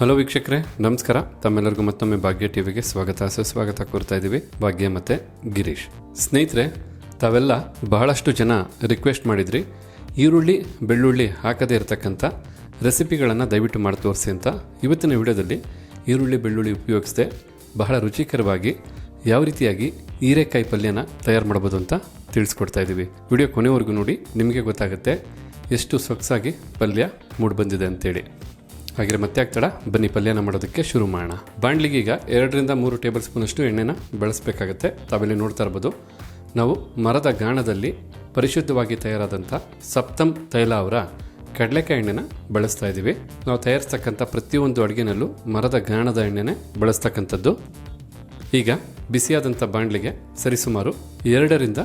Hello ವೀಕ್ಷಕರೇ, ನಮಸ್ಕಾರ. ತಮ್ಮೆಲ್ಲರಿಗೂ ಮತ್ತೊಮ್ಮೆ ಭಾಗ್ಯ ಟಿವಿಗೆ ಸುಸ್ವಾಗತ ಕೋರ್ತಾ ಇದ್ದೀವಿ. ಭಾಗ್ಯ ಮತ್ತು ಗಿರೀಶ್. ಸ್ನೇಹಿತರೆ, ತಾವೆಲ್ಲ ಬಹಳಷ್ಟು ಜನ ರಿಕ್ವೆಸ್ಟ್ ಮಾಡಿದ್ರಿ ಈರುಳ್ಳಿ ಬೆಳ್ಳುಳ್ಳಿ ಹಾಕದೇ ಇರತಕ್ಕಂಥ ರೆಸಿಪಿಗಳನ್ನು ದಯವಿಟ್ಟು ಮಾಡಿ ತೋರಿಸಿ ಅಂತ. ಇವತ್ತಿನ ವಿಡಿಯೋದಲ್ಲಿ ಈರುಳ್ಳಿ ಬೆಳ್ಳುಳ್ಳಿ ಉಪಯೋಗಿಸದೆ ಬಹಳ ರುಚಿಕರವಾಗಿ ಯಾವ ರೀತಿಯಾಗಿ ಹೀರೆಕಾಯಿ ಪಲ್ಯನ ತಯಾರು ಮಾಡ್ಬೋದು ಅಂತ ತಿಳಿಸ್ಕೊಡ್ತಾ ಇದ್ದೀವಿ. ವಿಡಿಯೋ ಕೊನೆವರೆಗೂ ನೋಡಿ, ನಿಮಗೆ ಗೊತ್ತಾಗುತ್ತೆ ಎಷ್ಟು ಸೊಗಸಾಗಿ ಪಲ್ಯ ಮೂಡಿಬಂದಿದೆ ಅಂತೇಳಿ. ಹಾಗೆ ಮತ್ತೆ ಆಗ್ತಾಡ, ಬನ್ನಿ ಪಲ್ಯನ ಮಾಡೋದಕ್ಕೆ ಶುರು ಮಾಡೋಣ. ಬಾಣಲಿಗೆ ಈಗ 2 ರಿಂದ 3 ಟೇಬಲ್ ಸ್ಪೂನಷ್ಟು ಎಣ್ಣೆನ ಬಳಸಬೇಕಾಗತ್ತೆ. ತಾವೆಲ್ಲಿ ನೋಡ್ತಾ ಇರ್ಬೋದು, ನಾವು ಮರದ ಗಾಣದಲ್ಲಿ ಪರಿಶುದ್ಧವಾಗಿ ತಯಾರಾದಂಥ ಸಪ್ತಮ್ ತೈಲ ಅವರ ಕಡಲೆಕಾಯಿ ಎಣ್ಣೆನ ಬಳಸ್ತಾ ಇದ್ದೀವಿ. ನಾವು ತಯಾರಿಸ್ತಕ್ಕಂಥ ಪ್ರತಿಯೊಂದು ಅಡುಗೆನಲ್ಲೂ ಮರದ ಗಾಣದ ಎಣ್ಣೆನೇ ಬಳಸ್ತಕ್ಕಂಥದ್ದು. ಈಗ ಬಿಸಿಯಾದಂಥ ಬಾಣಲಿಗೆ ಸರಿಸುಮಾರು 2 ರಿಂದ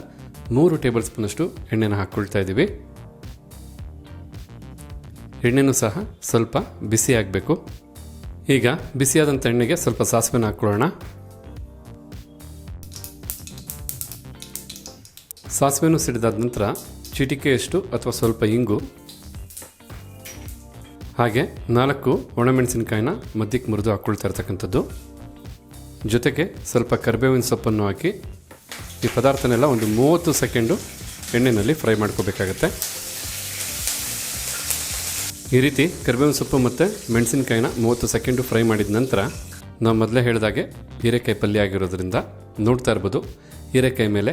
3 ಟೇಬಲ್ ಸ್ಪೂನಷ್ಟು ಎಣ್ಣೆನ ಹಾಕ್ಕೊಳ್ತಾ ಇದ್ದೀವಿ. ಎಣ್ಣೆನೂ ಸಹ ಸ್ವಲ್ಪ ಬಿಸಿ ಆಗಬೇಕು. ಈಗ ಬಿಸಿಯಾದಂಥ ಎಣ್ಣೆಗೆ ಸ್ವಲ್ಪ ಸಾಸಿವೆನ ಹಾಕ್ಕೊಳ್ಳೋಣ. ಸಾಸಿವೆನೂ ಸಿಡಿದಾದ ನಂತರ ಚಿಟಿಕೆಯಷ್ಟು ಅಥವಾ ಸ್ವಲ್ಪ ಇಂಗು, ಹಾಗೆ 4 ಒಣಮೆಣಸಿನಕಾಯಿನ ಮಧ್ಯಕ್ಕೆ ಮುರಿದು ಹಾಕ್ಕೊಳ್ತಾ ಇರ್ತಕ್ಕಂಥದ್ದು. ಜೊತೆಗೆ ಸ್ವಲ್ಪ ಕರಿಬೇವಿನ ಸೊಪ್ಪನ್ನು ಹಾಕಿ ಈ ಪದಾರ್ಥನೆಲ್ಲ ಒಂದು 30 ಸೆಕೆಂಡು ಎಣ್ಣೆಯಲ್ಲಿ ಫ್ರೈ ಮಾಡ್ಕೋಬೇಕಾಗತ್ತೆ. ಈ ರೀತಿ ಕರಿಬೇವಿನ ಸೊಪ್ಪು ಮತ್ತು ಮೆಣಸಿನಕಾಯಿನ 30 ಸೆಕೆಂಡು ಫ್ರೈ ಮಾಡಿದ ನಂತರ ನಾವು ಮೊದಲೇ ಹೇಳಿದಾಗೆ ಹೀರೆಕಾಯಿ ಪಲ್ಯ ಆಗಿರೋದ್ರಿಂದ ನೋಡ್ತಾ ಇರ್ಬೋದು, ಹೀರೆಕಾಯಿ ಮೇಲೆ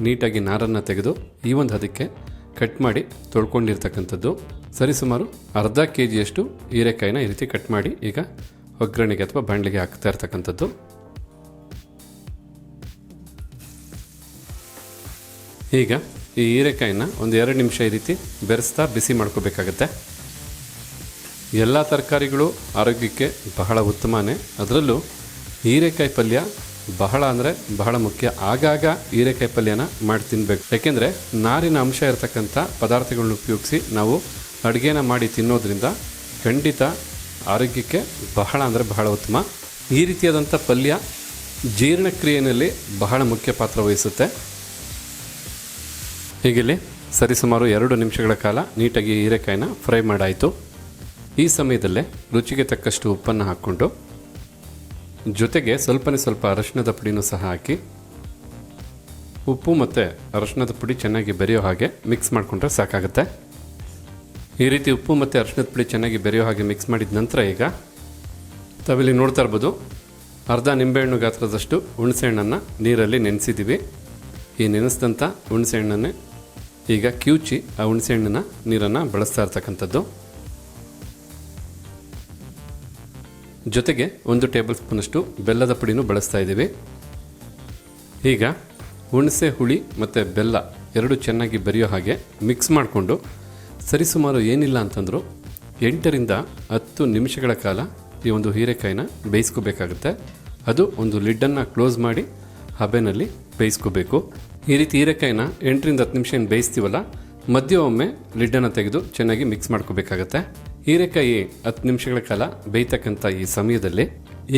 ನೀಟಾಗಿ ನಾರನ್ನು ತೆಗೆದು ಈ ಒಂದು ಹದಕ್ಕೆ ಕಟ್ ಮಾಡಿ ತೊಳ್ಕೊಂಡಿರ್ತಕ್ಕಂಥದ್ದು. ಸರಿಸುಮಾರು ಅರ್ಧ kg ಹೀರೆಕಾಯಿನ ಈ ರೀತಿ ಕಟ್ ಮಾಡಿ ಈಗ ಒಗ್ಗರಣೆಗೆ ಅಥವಾ ಬಾಣಲಿಗೆ ಹಾಕ್ತಾ ಇರ್ತಕ್ಕಂಥದ್ದು. ಈಗ ಈ ಹೀರೆಕಾಯಿನ ಒಂದು 2 ನಿಮಿಷ ಈ ರೀತಿ ಬೆರೆಸ್ತಾ ಬಿಸಿ ಮಾಡ್ಕೋಬೇಕಾಗತ್ತೆ. ಎಲ್ಲ ತರಕಾರಿಗಳು ಆರೋಗ್ಯಕ್ಕೆ ಬಹಳ ಉತ್ತಮನೇ, ಅದರಲ್ಲೂ ಹೀರೆಕಾಯಿ ಪಲ್ಯ ಬಹಳ ಮುಖ್ಯ. ಆಗಾಗ ಹೀರೆಕಾಯಿ ಪಲ್ಯನ ಮಾಡಿ ತಿನ್ನಬೇಕು. ಯಾಕೆಂದರೆ ನಾರಿನ ಅಂಶ ಇರತಕ್ಕಂಥ ಪದಾರ್ಥಗಳನ್ನ ಉಪಯೋಗಿಸಿ ನಾವು ಅಡುಗೆನ ಮಾಡಿ ತಿನ್ನೋದ್ರಿಂದ ಖಂಡಿತ ಆರೋಗ್ಯಕ್ಕೆ ಬಹಳ ಉತ್ತಮ. ಈ ರೀತಿಯಾದಂಥ ಪಲ್ಯ ಜೀರ್ಣಕ್ರಿಯೆಯಲ್ಲಿ ಬಹಳ ಮುಖ್ಯ ಪಾತ್ರ ವಹಿಸುತ್ತೆ. ಹೀಗಿಲ್ಲಿ ಸರಿಸುಮಾರು 2 ನಿಮಿಷಗಳ ಕಾಲ ನೀಟಾಗಿ ಹೀರೆಕಾಯಿನ ಫ್ರೈ ಮಾಡಾಯಿತು. ಈ ಸಮಯದಲ್ಲೇ ರುಚಿಗೆ ತಕ್ಕಷ್ಟು ಉಪ್ಪನ್ನು ಹಾಕ್ಕೊಂಡು ಜೊತೆಗೆ ಸ್ವಲ್ಪ ಅರಶಿಣದ ಪುಡಿನೂ ಸಹ ಹಾಕಿ ಉಪ್ಪು ಮತ್ತು ಅರಶಿಣದ ಪುಡಿ ಚೆನ್ನಾಗಿ ಬೆರೆಯೋ ಹಾಗೆ ಮಿಕ್ಸ್ ಮಾಡಿಕೊಂಡ್ರೆ ಸಾಕಾಗುತ್ತೆ. ಈ ರೀತಿ ಉಪ್ಪು ಮತ್ತು ಅರಶಿಣದ ಪುಡಿ ಚೆನ್ನಾಗಿ ಬೆರೆಯೋ ಹಾಗೆ ಮಿಕ್ಸ್ ಮಾಡಿದ ನಂತರ ಈಗ ತಾವಿಲ್ಲಿ ನೋಡ್ತಾ ಇರ್ಬೋದು, ಅರ್ಧ ನಿಂಬೆಹಣ್ಣು ಗಾತ್ರದಷ್ಟು ಹುಣಸೆಹಣ್ಣನ್ನು ನೀರಲ್ಲಿ ನೆನೆಸಿದ್ದೀವಿ. ಈ ನೆನೆಸಿದಂಥ ಹುಣಸೆಹಣ್ಣನ್ನೇ ಈಗ ಕಿವುಚಿ ಆ ಹುಣಸೆಹಣ್ಣಿನ ನೀರನ್ನು ಬಳಸ್ತಾ ಇರ್ತಕ್ಕಂಥದ್ದು. ಜೊತೆಗೆ 1 ಟೇಬಲ್ ಸ್ಪೂನಷ್ಟು ಬೆಲ್ಲದ ಪುಡಿನೂ ಬಳಸ್ತಾ ಇದ್ದೀವಿ. ಈಗ ಹುಣಸೆ ಹುಳಿ ಮತ್ತು ಬೆಲ್ಲ ಎರಡು ಚೆನ್ನಾಗಿ ಬೆರೆಯೋ ಹಾಗೆ ಮಿಕ್ಸ್ ಮಾಡಿಕೊಂಡು ಸರಿಸುಮಾರು ಏನಿಲ್ಲ ಅಂತಂದರೂ 8 ರಿಂದ 10 ನಿಮಿಷಗಳ ಕಾಲ ಈ ಒಂದು ಹೀರೆಕಾಯಿನ ಬೇಯಿಸ್ಕೋಬೇಕಾಗುತ್ತೆ. ಅದು ಒಂದು ಲಿಡ್ಡನ್ನು ಕ್ಲೋಸ್ ಮಾಡಿ ಹಬೆನಲ್ಲಿ ಬೇಯಿಸ್ಕೋಬೇಕು. ಈ ರೀತಿ ಹೀರೆಕಾಯಿನ 8 ರಿಂದ 10 ನಿಮಿಷ ಏನು ಬೇಯಿಸ್ತೀವಲ್ಲ, ಮಧ್ಯ ಒಮ್ಮೆ ಲಿಡ್ಡನ್ನು ತೆಗೆದು ಚೆನ್ನಾಗಿ ಮಿಕ್ಸ್ ಮಾಡ್ಕೋಬೇಕಾಗತ್ತೆ. ಹೀರೆಕಾಯಿ 10 ನಿಮಿಷಗಳ ಕಾಲ ಬೇಯ್ತಕ್ಕಂಥ ಈ ಸಮಯದಲ್ಲಿ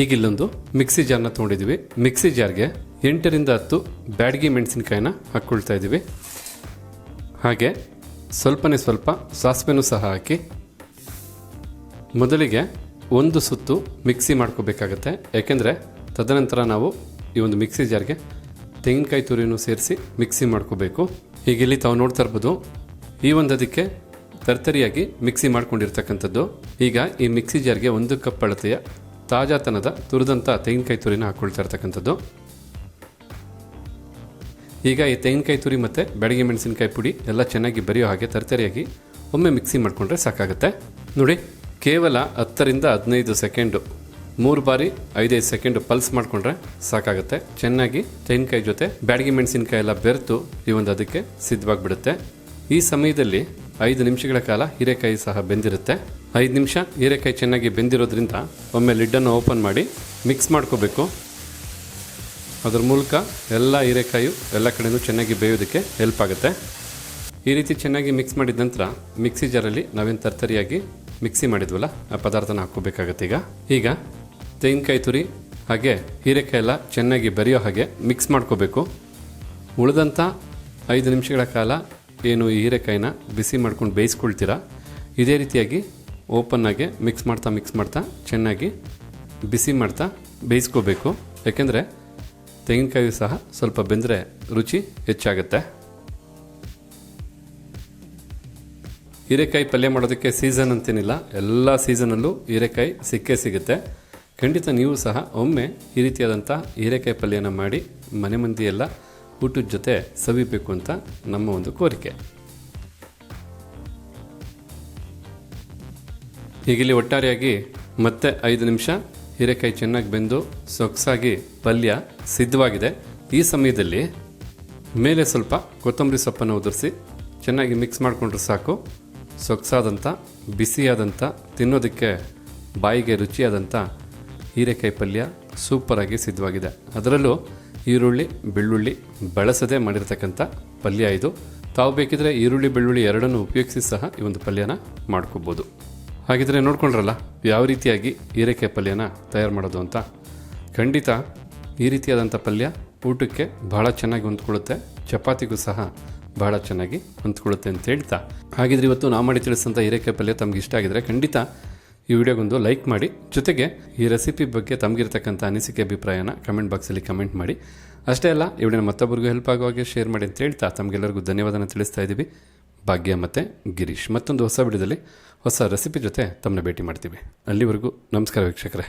ಈಗಿಲ್ಲೊಂದು ಮಿಕ್ಸಿ ಜಾರ್ನ ತೊಗೊಂಡಿದ್ದೀವಿ. ಮಿಕ್ಸಿ ಜಾರ್ಗೆ 8 ರಿಂದ 10 ಬ್ಯಾಡಗಿ ಮೆಣಸಿನಕಾಯಿನ ಹಾಕ್ಕೊಳ್ತಾ ಇದ್ದೀವಿ. ಹಾಗೆ ಸ್ವಲ್ಪ ಸಾಸಿವೆನೂ ಸಹ ಹಾಕಿ ಮೊದಲಿಗೆ 1 ಸುತ್ತು ಮಿಕ್ಸಿ ಮಾಡ್ಕೋಬೇಕಾಗತ್ತೆ. ಯಾಕೆಂದರೆ ತದನಂತರ ನಾವು ಈ ಒಂದು ಮಿಕ್ಸಿ ಜಾರ್ಗೆ ತೆಂಗಿನಕಾಯಿ ತುರಿನೂ ಸೇರಿಸಿ ಮಿಕ್ಸಿ ಮಾಡ್ಕೋಬೇಕು. ಹೀಗಿಲ್ಲಿ ತಾವು ನೋಡ್ತಾ ಇರ್ಬೋದು, ಈ ಒಂದು ಅದಕ್ಕೆ ತರ್ತರಿಯಾಗಿ ಮಿಕ್ಸಿ ಮಾಡ್ಕೊಂಡಿರ್ತಕ್ಕಂಥದ್ದು. ಈಗ ಈ ಮಿಕ್ಸಿ ಜಾರ್ಗೆ 1 ಕಪ್ ಅಳತೆಯ ತಾಜಾತನದ ತುರಿದಂಥ ತೆಂಗಿನಕಾಯಿ ತುರಿನ ಹಾಕ್ಕೊಳ್ತಾ ಇರ್ತಕ್ಕಂಥದ್ದು. ಈಗ ಈ ತೆಂಗಿನಕಾಯಿ ತುರಿ ಮತ್ತು ಬ್ಯಾಡಗಿ ಮೆಣಸಿನಕಾಯಿ ಪುಡಿ ಎಲ್ಲ ಚೆನ್ನಾಗಿ ಬೆರೆಯೋ ಹಾಗೆ ತರ್ತರಿಯಾಗಿ ಒಮ್ಮೆ ಮಿಕ್ಸಿ ಮಾಡಿಕೊಂಡ್ರೆ ಸಾಕಾಗುತ್ತೆ. ನೋಡಿ, ಕೇವಲ 10 ರಿಂದ 15 ಸೆಕೆಂಡು 3 ಬಾರಿ 5 ಸೆಕೆಂಡು ಪಲ್ಸ್ ಮಾಡಿಕೊಂಡ್ರೆ ಸಾಕಾಗುತ್ತೆ. ಚೆನ್ನಾಗಿ ತೆಂಗಿನಕಾಯಿ ಜೊತೆ ಬ್ಯಾಡಗಿ ಮೆಣಸಿನಕಾಯಿ ಎಲ್ಲ ಬೆರೆತು ಈ ಒಂದು ಅದಕ್ಕೆ ಸಿದ್ಧವಾಗಿಬಿಡುತ್ತೆ. ಈ ಸಮಯದಲ್ಲಿ 5 ನಿಮಿಷಗಳ ಕಾಲ ಹೀರೆಕಾಯಿ ಸಹ ಬೆಂದಿರುತ್ತೆ. 5 ನಿಮಿಷ ಹೀರೆಕಾಯಿ ಚೆನ್ನಾಗಿ ಬೆಂದಿರೋದ್ರಿಂದ ಒಮ್ಮೆ ಲಿಡ್ಡನ್ನು ಓಪನ್ ಮಾಡಿ ಮಿಕ್ಸ್ ಮಾಡ್ಕೋಬೇಕು. ಅದರ ಮೂಲಕ ಎಲ್ಲ ಹೀರೆಕಾಯಿ ಎಲ್ಲ ಕಡೆಯೂ ಚೆನ್ನಾಗಿ ಬೇಯೋದಕ್ಕೆ ಹೆಲ್ಪ್ ಆಗುತ್ತೆ. ಈ ರೀತಿ ಚೆನ್ನಾಗಿ ಮಿಕ್ಸ್ ಮಾಡಿದ ನಂತರ ಮಿಕ್ಸಿ ಜಾರಲ್ಲಿ ನಾವೇನು ತರ್ತರಿಯಾಗಿ ಮಿಕ್ಸಿ ಮಾಡಿದ್ವಲ್ಲ ಆ ಪದಾರ್ಥನ ಹಾಕ್ಕೋಬೇಕಾಗತ್ತೆ. ಈಗ ತೆಂಗಿನಕಾಯಿ ತುರಿ ಹಾಗೆ ಹೀರೆಕಾಯಿ ಎಲ್ಲ ಚೆನ್ನಾಗಿ ಬೆರೆಯೋ ಹಾಗೆ ಮಿಕ್ಸ್ ಮಾಡ್ಕೋಬೇಕು. ಉಳಿದಂಥ 5 ನಿಮಿಷಗಳ ಕಾಲ ಏನು ಈ ಹೀರೆಕಾಯಿನ ಬಿಸಿ ಮಾಡ್ಕೊಂಡು ಬೇಯಿಸ್ಕೊಳ್ತೀರಾ, ಇದೇ ರೀತಿಯಾಗಿ ಓಪನ್ನಾಗೆ ಮಿಕ್ಸ್ ಮಾಡ್ತಾ ಚೆನ್ನಾಗಿ ಬಿಸಿ ಮಾಡ್ತಾ ಬೇಯಿಸ್ಕೋಬೇಕು. ಯಾಕೆಂದರೆ ತೆಂಗಿನಕಾಯಿ ಸಹ ಸ್ವಲ್ಪ ಬೆಂದರೆ ರುಚಿ ಹೆಚ್ಚಾಗುತ್ತೆ. ಹೀರೆಕಾಯಿ ಪಲ್ಯ ಮಾಡೋದಕ್ಕೆ ಸೀಸನ್ ಅಂತೇನಿಲ್ಲ, ಎಲ್ಲ ಸೀಸನಲ್ಲೂ ಹೀರೆಕಾಯಿ ಸಿಕ್ಕೇ ಸಿಗುತ್ತೆ. ಖಂಡಿತ ನೀವು ಸಹ ಒಮ್ಮೆ ಈ ರೀತಿಯಾದಂಥ ಹೀರೆಕಾಯಿ ಪಲ್ಯನ ಮಾಡಿ ಮನೆ ಮಂದಿ ಎಲ್ಲ ಊಟದ ಜೊತೆ ಸವಿಬೇಕು ಅಂತ ನಮ್ಮ ಒಂದು ಕೋರಿಕೆ. ಹೀಗಿಲ್ಲಿ ಒಟ್ಟಾರೆಯಾಗಿ ಮತ್ತೆ 5 ನಿಮಿಷ ಹೀರೆಕಾಯಿ ಚೆನ್ನಾಗಿ ಬೆಂದು ಸೊಗಸಾಗಿ ಪಲ್ಯ ಸಿದ್ಧವಾಗಿದೆ. ಈ ಸಮಯದಲ್ಲಿ ಮೇಲೆ ಸ್ವಲ್ಪ ಕೊತ್ತಂಬರಿ ಸೊಪ್ಪನ್ನು ಉದುರಿಸಿ ಚೆನ್ನಾಗಿ ಮಿಕ್ಸ್ ಮಾಡಿಕೊಂಡ್ರೆ ಸಾಕು. ಸೊಗಸಾದಂಥ ಬಿಸಿಯಾದಂಥ ತಿನ್ನೋದಕ್ಕೆ ಬಾಯಿಗೆ ರುಚಿಯಾದಂಥ ಹೀರೆಕಾಯಿ ಪಲ್ಯ ಸೂಪರಾಗಿ ಸಿದ್ಧವಾಗಿದೆ. ಅದರಲ್ಲೂ ಈರುಳ್ಳಿ ಬೆಳ್ಳುಳ್ಳಿ ಬಳಸದೆ ಮಾಡಿರ್ತಕ್ಕಂಥ ಪಲ್ಯ ಇದು. ತಾವು ಬೇಕಿದ್ರೆ ಈರುಳ್ಳಿ ಬೆಳ್ಳುಳ್ಳಿ ಎರಡನ್ನೂ ಉಪಯೋಗಿಸಿ ಸಹ ಈ ಒಂದು ಪಲ್ಯನ ಮಾಡ್ಕೋಬೋದು. ಹಾಗಿದ್ರೆ ನೋಡ್ಕೊಂಡ್ರಲ್ಲ ಯಾವ ರೀತಿಯಾಗಿ ಹೀರೆಕಾಯಿ ಪಲ್ಯನ ತಯಾರು ಮಾಡೋದು ಅಂತ. ಖಂಡಿತ ಈ ರೀತಿಯಾದಂಥ ಪಲ್ಯ ಊಟಕ್ಕೆ ಬಹಳ ಚೆನ್ನಾಗಿ ಹೊಂದ್ಕೊಳ್ಳುತ್ತೆ, ಚಪಾತಿಗೂ ಸಹ ಬಹಳ ಚೆನ್ನಾಗಿ ಹೊಂದ್ಕೊಳ್ಳುತ್ತೆ ಅಂತ ಹೇಳ್ತಾ, ಹಾಗಿದ್ರೆ ಇವತ್ತು ನಾವು ಮಾಡಿ ತಿಳಿಸಿದಂಥ ಹೀರೆಕಾಯಿ ಪಲ್ಯ ತಮ್ಗೆ ಇಷ್ಟ ಆಗಿದ್ರೆ ಖಂಡಿತ ಈ ವಿಡಿಯೋಗೊಂದು ಲೈಕ್ ಮಾಡಿ, ಜೊತೆಗೆ ಈ ರೆಸಿಪಿ ಬಗ್ಗೆ ತಮಗಿರ್ತಕ್ಕಂಥ ಅನಿಸಿಕೆ ಅಭಿಪ್ರಾಯನ ಕಮೆಂಟ್ ಬಾಕ್ಸಲ್ಲಿ ಕಮೆಂಟ್ ಮಾಡಿ. ಅಷ್ಟೇ ಅಲ್ಲ, ಈ ವಿಡಿಯೋನ ಮತ್ತೊಬ್ಬರಿಗೂ ಹೆಲ್ಪ್ ಆಗೋ ಹಾಗೆ ಶೇರ್ ಮಾಡಿ ಅಂತ ಹೇಳ್ತಾ ತಮಗೆಲ್ಲರಿಗೂ ಧನ್ಯವಾದನ ತಿಳಿಸ್ತಾ ಇದ್ದೀವಿ. ಭಾಗ್ಯ ಮತ್ತು ಗಿರೀಶ್ ಮತ್ತೊಂದು ಹೊಸ ವಿಡಿಯೋದಲ್ಲಿ ಹೊಸ ರೆಸಿಪಿ ಜೊತೆ ತಮ್ಮನ್ನ ಭೇಟಿ ಮಾಡ್ತೀವಿ. ಅಲ್ಲಿವರೆಗೂ ನಮಸ್ಕಾರ ವೀಕ್ಷಕರೇ.